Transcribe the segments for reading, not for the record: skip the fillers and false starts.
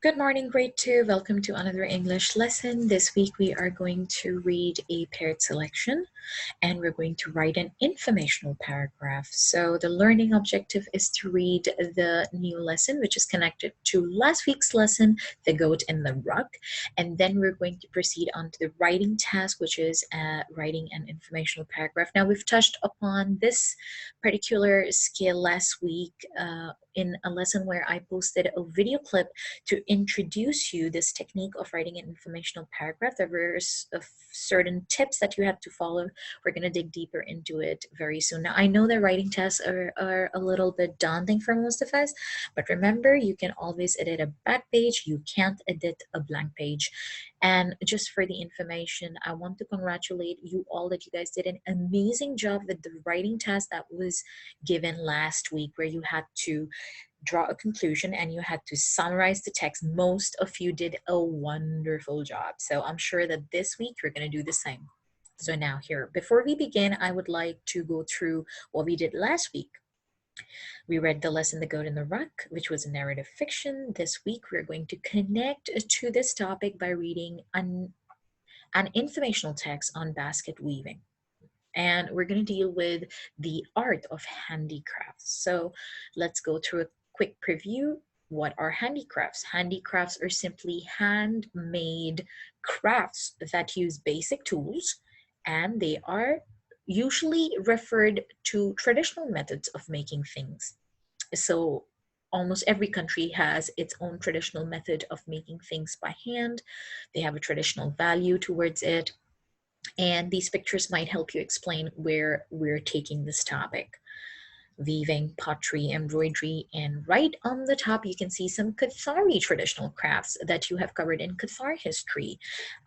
Good morning, grade 2. Welcome to another English lesson. This week we are going to read a paired selection and we're going to write an informational paragraph. So the learning objective is to read the new lesson, which is connected to last week's lesson, The Goat and the Rug. And then we're going to proceed on to the writing task, which is writing an informational paragraph. Now, we've touched upon this particular skill last week in a lesson where I posted a video clip to introduce you this technique of writing an informational paragraph. There were certain tips that you had to follow. We're going to dig deeper into it very soon. Now, I know that writing tests are a little bit daunting for most of us, but remember, you can always edit a back page. You can't edit a blank page. And just for the information, I want to congratulate you all that you guys did an amazing job with the writing test that was given last week, where you had to draw a conclusion and you had to summarize the text. Most of you did a wonderful job. So I'm sure that this week you're going to do the same. So now here, before we begin, I would like to go through what we did last week. We read the lesson The Goat and the Rug, which was a narrative fiction. This week we're going to connect to this topic by reading an informational text on basket weaving. And we're going to deal with the art of handicrafts. So let's go through a quick preview. What are handicrafts? Handicrafts are simply handmade crafts that use basic tools, and they are usually referred to traditional methods of making things. So almost every country has its own traditional method of making things by hand. They have a traditional value towards it. And these pictures might help you explain where we're taking this topic. Weaving, pottery, embroidery, and right on the top you can see some Kathari traditional crafts that you have covered in Kathar history.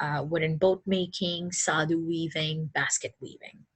Wooden boat making, sadhu weaving, basket weaving.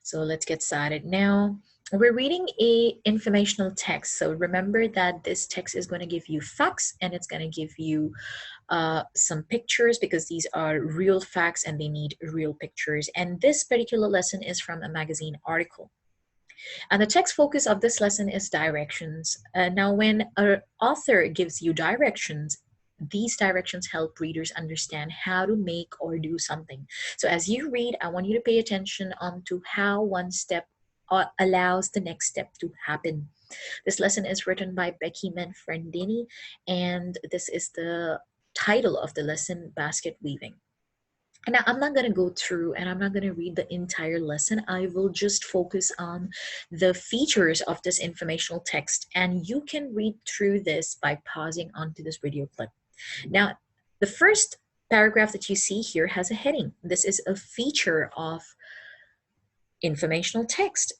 So let's get started now. We're reading a informational text. So remember that this text is going to give you facts and it's going to give you some pictures, because these are real facts and they need real pictures. And this particular lesson is from a magazine article. And the text focus of this lesson is directions. Now, when an author gives you directions, these directions help readers understand how to make or do something. So as you read, I want you to pay attention to how one step allows the next step to happen. This lesson is written by Becky Manfredini, and this is the title of the lesson, Basket Weaving. Now, I'm not going to go through and I'm not going to read the entire lesson. I will just focus on the features of this informational text, and you can read through this by pausing onto this video clip. Now, the first paragraph that you see here has a heading. This is a feature of informational text.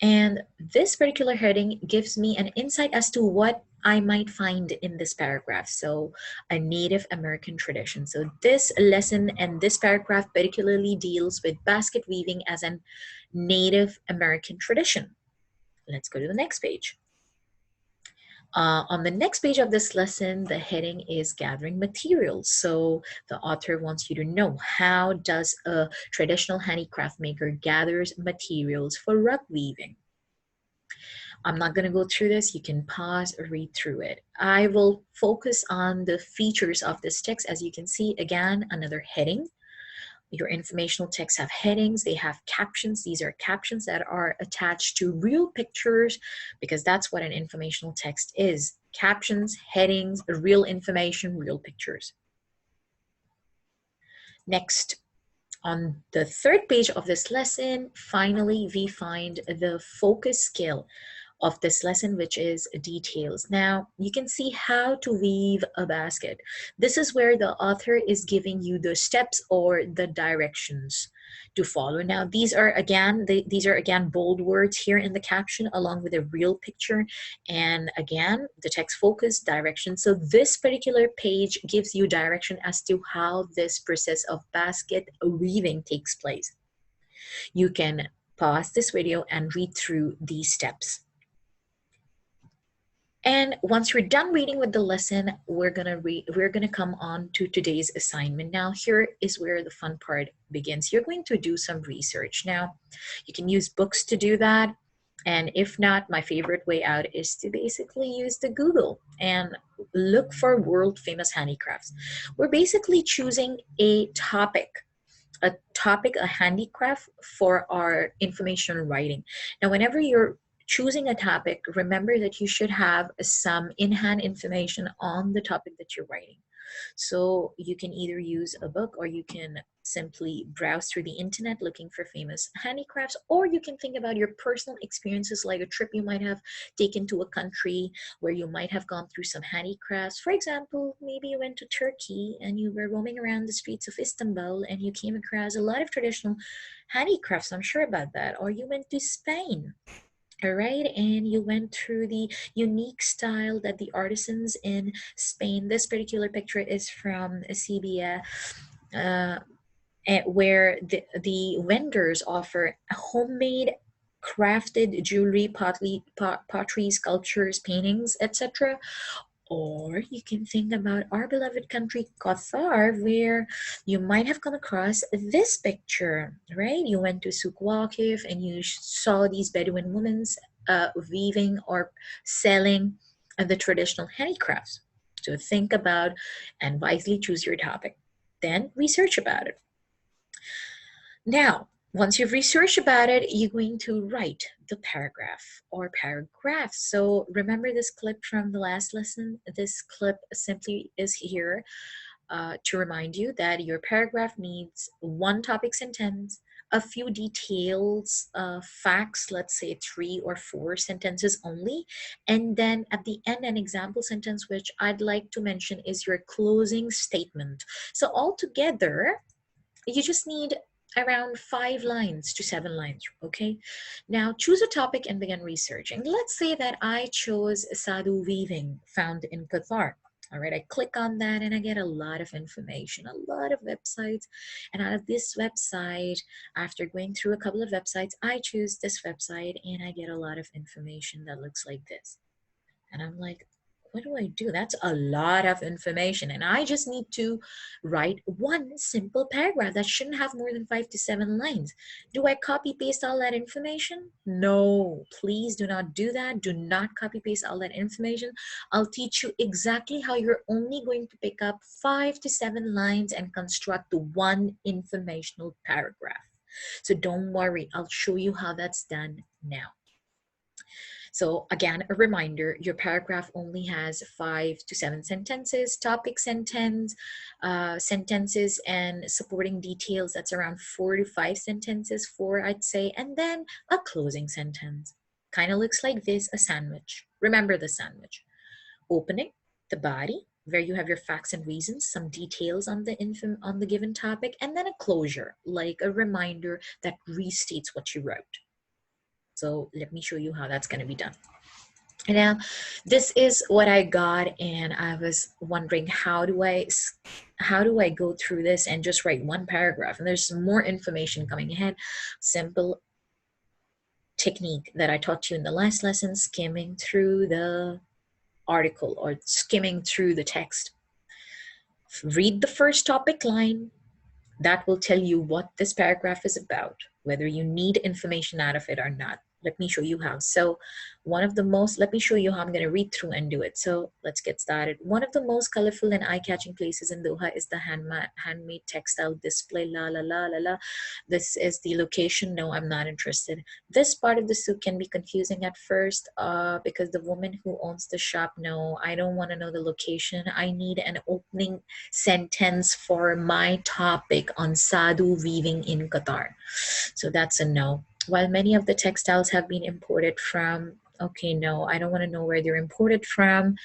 And this particular heading gives me an insight as to what I might find in this paragraph. So a Native American tradition. So this lesson and this paragraph particularly deals with basket weaving as a Native American tradition. Let's go to the next page. On the next page of this lesson, the heading is gathering materials. So the author wants you to know, how does a traditional handicraft maker gathers materials for rug weaving? I'm not going to go through this. You can pause or read through it. I will focus on the features of this text. As you can see, again, another heading. Your informational texts have headings, they have captions. These are captions that are attached to real pictures, because that's what an informational text is. Captions, headings, real information, real pictures. Next, on the third page of this lesson, finally, we find the focus skill of this lesson, which is details. Now, you can see how to weave a basket. This is where the author is giving you the steps or the directions to follow. Now, these are again bold words here in the caption, along with a real picture. And again, the text focus, direction. So this particular page gives you direction as to how this process of basket weaving takes place. You can pause this video and read through these steps. And once you're done reading with the lesson, we're gonna come on to today's assignment. Now, here is where the fun part begins. You're going to do some research. Now, you can use books to do that. And if not, my favorite way out is to basically use the Google. And look for world famous handicrafts. We're basically choosing a topic, a handicraft for our information writing. Now, whenever you're choosing a topic, remember that you should have some in-hand information on the topic that you're writing. So you can either use a book, or you can simply browse through the internet looking for famous handicrafts, or you can think about your personal experiences, like a trip you might have taken to a country where you might have gone through some handicrafts. For example, maybe you went to Turkey and you were roaming around the streets of Istanbul and you came across a lot of traditional handicrafts. I'm sure about that. Or you went to Spain, all right, and you went through the unique style that the artisans in Spain. This particular picture is from Sevilla, uh, where the vendors offer homemade crafted jewelry, pottery, sculptures, paintings, etc. Or you can think about our beloved country, Qatar, where you might have come across this picture, right? You went to Souk Waqif and you saw these Bedouin women weaving or selling the traditional handicrafts. So think about and wisely choose your topic. Then research about it. Now, once you've researched about it, you're going to write the paragraph or paragraphs. So remember this clip from the last lesson? This clip simply is here to remind you that your paragraph needs one topic sentence, a few details, facts, let's say 3 or 4 sentences only, and then at the end, an example sentence, which I'd like to mention is your closing statement. So altogether, you just need around 5 lines to 7 lines, okay? Now choose a topic and begin researching. Let's say that I chose Sadhu weaving found in Qatar. All right, I click on that and I get a lot of information, a lot of websites. And out of this website, after going through a couple of websites, I choose this website and I get a lot of information that looks like this. And I'm like, what do I do? That's a lot of information. And I just need to write one simple paragraph that shouldn't have more than 5 to 7 lines. Do I copy paste all that information? No, please do not do that. Do not copy paste all that information. I'll teach you exactly how you're only going to pick up 5 to 7 lines and construct one informational paragraph. So don't worry, I'll show you how that's done now. So again, a reminder, your paragraph only has 5 to 7 sentences, topic sentence, sentences and supporting details. That's around 4 to 5 sentences, 4 I'd say, and then a closing sentence. Kind of looks like this, a sandwich. Remember the sandwich. Opening, the body, where you have your facts and reasons, some details on the given topic, and then a closure, like a reminder that restates what you wrote. So let me show you how that's going to be done. Now, this is what I got, and I was wondering how do I go through this and just write one paragraph? And there's more information coming ahead. Simple technique that I taught you in the last lesson, skimming through the article or skimming through the text. Read the first topic line. That will tell you what this paragraph is about, whether you need information out of it or not. Let me show you how. So let me show you how I'm going to read through and do it. So let's get started. One of the most colorful and eye-catching places in Doha is the handmade textile display. La la la la la. This is the location. No, I'm not interested. This part of the souk can be confusing at first because the woman who owns the shop, no, I don't want to know the location. I need an opening sentence for my topic on Sadhu weaving in Qatar. So that's a no. While many of the textiles have been imported from, okay, no, I don't want to know where they're imported from.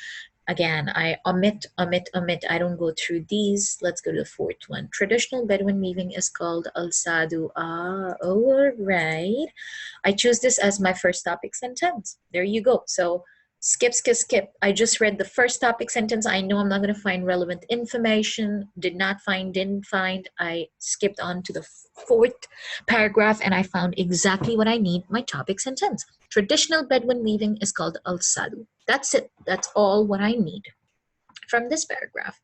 Again, I omit. I don't go through these. Let's go to the 4th one. Traditional Bedouin weaving is called al-sadu. Ah, all right. I choose this as my first topic sentence. There you go. So skip. I just read the first topic sentence. I know I'm not going to find relevant information. Didn't find. I skipped on to the 4th paragraph and I found exactly what I need, my topic sentence. Traditional Bedouin weaving is called al-sadu. That's it. That's all what I need from this paragraph.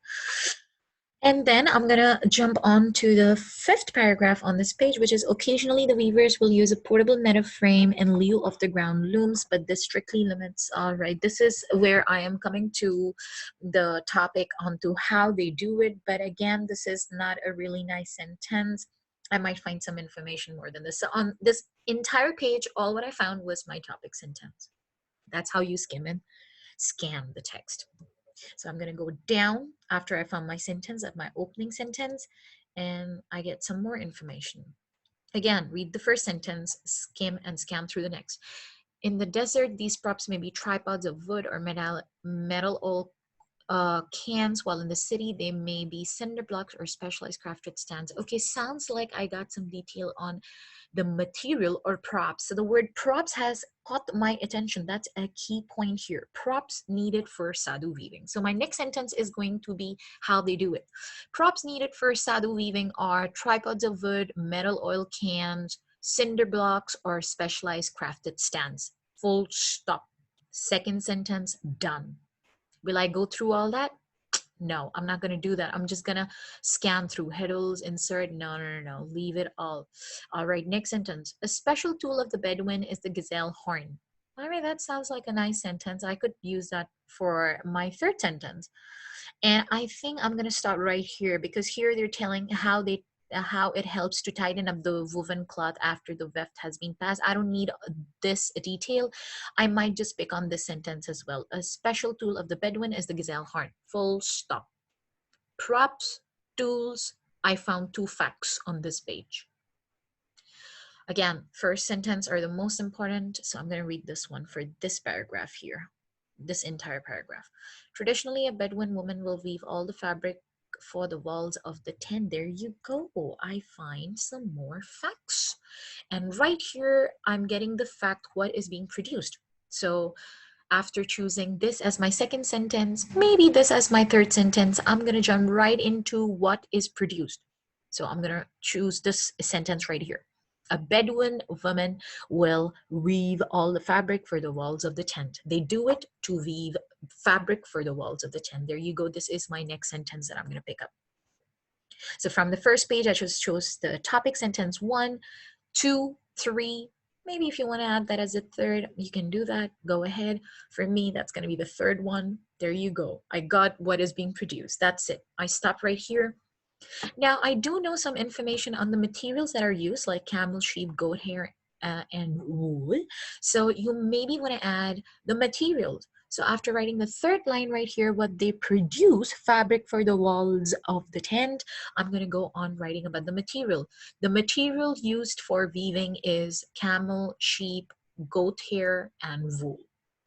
And then I'm gonna jump on to the fifth paragraph on this page, which is occasionally the weavers will use a portable meta frame in lieu of the ground looms, but this strictly limits. All right, this is where I am coming to the topic onto how they do it. But again, this is not a really nice sentence. I might find some information more than this. So on this entire page, all what I found was my topic sentence. That's how you scan the text. So I'm going to go down after I found my sentence at my opening sentence, and I get some more information. Again, read the first sentence, skim and scan through the next. In the desert, these props may be tripods of wood or metal oil cans, while in the city they may be cinder blocks or specialized crafted stands. Okay, sounds like I got some detail on the material or props. So the word props has caught my attention. That's a key point here. Props needed for sadhu weaving. So my next sentence is going to be how they do it. Props needed for sadhu weaving are tripods of wood, metal oil cans, cinder blocks, or specialized crafted stands. Full stop. Second sentence, done. Will I go through all that? No, I'm not going to do that. I'm just going to scan through headers, insert. No. Leave it all. All right, next sentence. A special tool of the Bedouin is the gazelle horn. All right, that sounds like a nice sentence. I could use that for my third sentence. And I think I'm going to start right here because here they're telling how it helps to tighten up the woven cloth after the weft has been passed. I don't need this detail. I might just pick on this sentence as well. A special tool of the Bedouin is the gazelle horn. Full stop. Props, tools. I found two facts on this page. Again, first sentence are the most important, so I'm going to read this one for this paragraph here, this entire paragraph. Traditionally, a Bedouin woman will weave all the fabric for the walls of the tent. There you go. I find some more facts. And right here, I'm getting the fact what is being produced. So after choosing this as my second sentence, maybe this as my third sentence, I'm going to jump right into what is produced. So I'm going to choose this sentence right here. A Bedouin woman will weave all the fabric for the walls of the tent. They do it to weave fabric for the walls of the tent. There you go. This is my next sentence that I'm going to pick up. So from the first page, I just chose the topic sentence 1, 2, 3. Maybe if you want to add that as a third, you can do that. Go ahead. For me, that's going to be the third one. There you go. I got what is being produced. That's it. I stop right here. Now, I do know some information on the materials that are used, like camel, sheep, goat hair, and wool. So you maybe want to add the materials. So after writing the third line right here, what they produce, fabric for the walls of the tent, I'm going to go on writing about the material. The material used for weaving is camel, sheep, goat hair, and wool.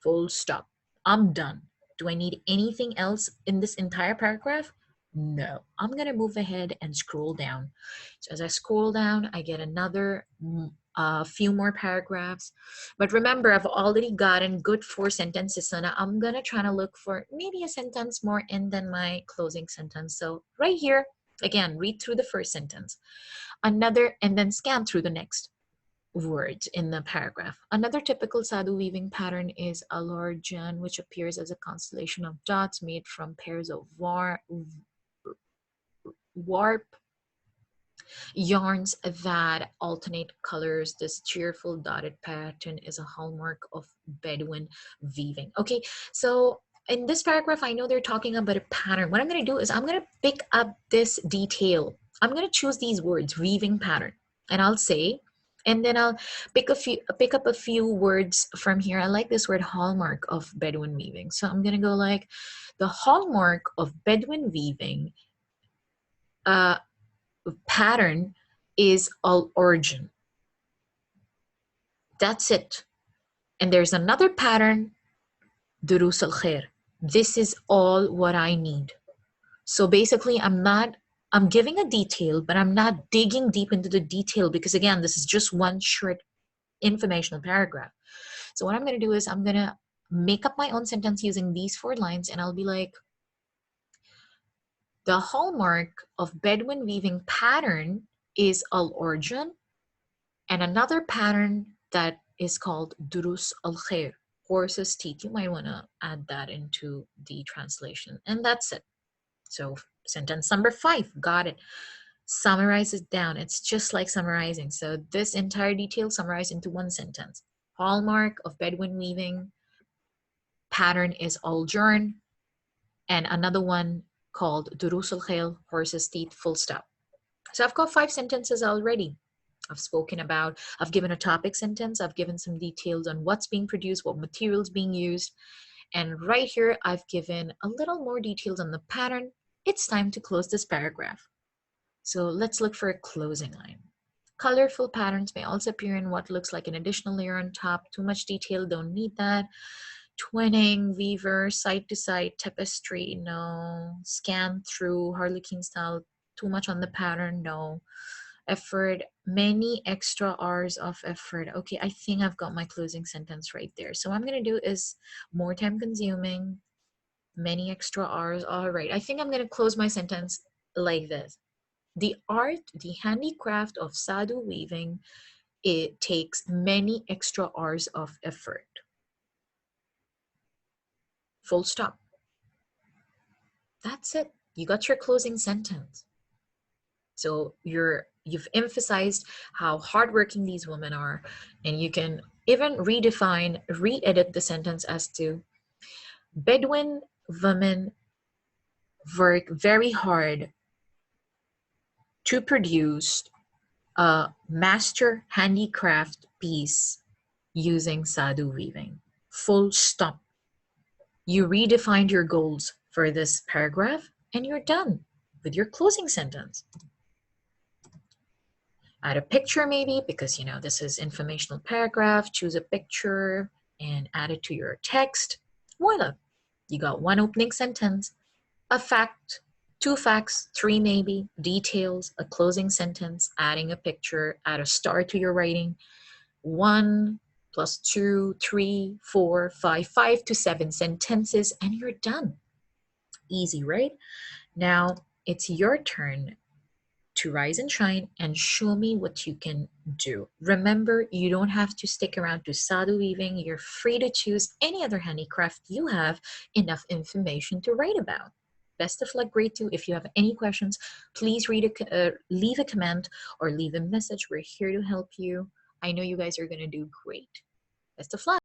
Full stop. I'm done. Do I need anything else in this entire paragraph? No. I'm going to move ahead and scroll down. So as I scroll down, I get another few more paragraphs. But remember, I've already gotten good 4 sentences, so now I'm going to try to look for maybe a sentence more in than my closing sentence. So right here, again, read through the first sentence. Another, and then scan through the next words in the paragraph. Another typical sadhu weaving pattern is a lorjan, which appears as a constellation of dots made from pairs of warp yarns that alternate colors. This cheerful dotted pattern is a hallmark of Bedouin weaving. Okay, so in this paragraph, I know they're talking about a pattern. What I'm going to do is I'm going to pick up this detail. I'm going to choose these words, weaving pattern, and I'll say, and then I'll pick up a few words from here. I like this word hallmark of Bedouin weaving. So I'm going to go like the hallmark of Bedouin weaving pattern is al origin. That's it. And there's another pattern, durus al khair. This is all what I need. So basically, I'm giving a detail, but I'm not digging deep into the detail because again, this is just one short informational paragraph. So what I'm going to do is I'm going to make up my own sentence using these 4 lines, and I'll be like, the hallmark of Bedouin weaving pattern is al origin, and another pattern that is called durus al khair, horse's teeth. You might want to add that into the translation, and that's it. So sentence number 5, got it. Summarize it down. It's just like summarizing. So this entire detail summarized into one sentence. Hallmark of Bedouin weaving pattern is Aljourn, and another one called Durusul Khayl, horse's teeth, full stop. So I've got 5 sentences already. I've given a topic sentence, I've given some details on what's being produced, what materials being used, and right here I've given a little more details on the pattern. It's time to close this paragraph. So let's look for a closing line. Colorful patterns may also appear in what looks like an additional layer on top. Too much detail, don't need that. Twinning, weaver, side to side, tapestry, no. Scan through, harlequin style, too much on the pattern, no. Effort, many extra hours of effort. Okay, I think I've got my closing sentence right there. So what I'm going to do is more time consuming, many extra hours. All right, I think I'm going to close my sentence like this. The art, the handicraft of Sadhu weaving, it takes many extra hours of effort. Full stop. That's it. You got your closing sentence. So you've emphasized how hardworking these women are, and you can even redefine, re-edit the sentence as to Bedouin women work very hard to produce a master handicraft piece using Sadhu weaving. Full stop. You redefined your goals for this paragraph and you're done with your closing sentence. Add a picture maybe, because this is informational paragraph. Choose a picture and add it to your text. Voila, you got one opening sentence, a fact, 2 facts, 3 maybe, details, a closing sentence, adding a picture, add a star to your writing. 1 plus 2, 3, 4, 5 to 7 sentences, and you're done. Easy, right? Now it's your turn to rise and shine and show me what you can do. Remember, you don't have to stick around to Sadhu weaving. You're free to choose any other handicraft you have enough information to write about. Best of luck, grade 2. If you have any questions, please leave a comment or leave a message. We're here to help you. I know you guys are going to do great. Best of luck.